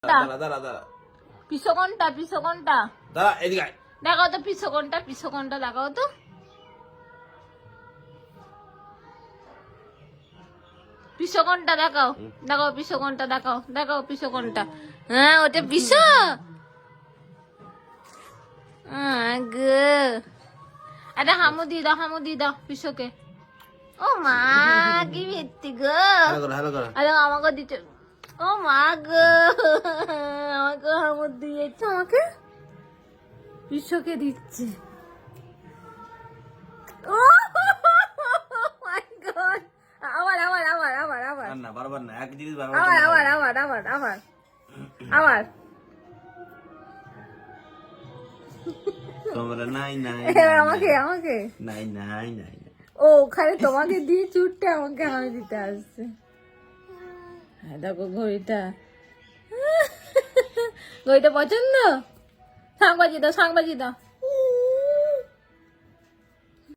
দাঁড়া দাঁড়া দাঁড়া পিছো কোনটা দাঁড়া এদিকে আয়। দেখাও তো পিছো কোনটা দেখাও তো। পিছো কোনটা দেখাও পিছো কোনটা দেখাও পিছো কোনটা। হ্যাঁ ওটা পিছো একটা হামু দিয়ে দাও পিছোকে। ও মা কি ভিত্তি গো। হ্যালো করো আরে আমাকে দিচ্ছে। ও মা গো আমাকে হামু দিয়েছে আমাকে পিছোকে দিচ্ছে। ও মাই গড আবার না বারবার না এক জিনিস আবার তোমরা নাই নাই এবার আমাকে নাই নাই নাই ও ওখানে তোমাকে দিয়ে চুটটা আমাকে হামি দিতে আসছে। হ্যাঁ দেখো ঘড়িটা পছন্দ। শাঁখ বাজি দাও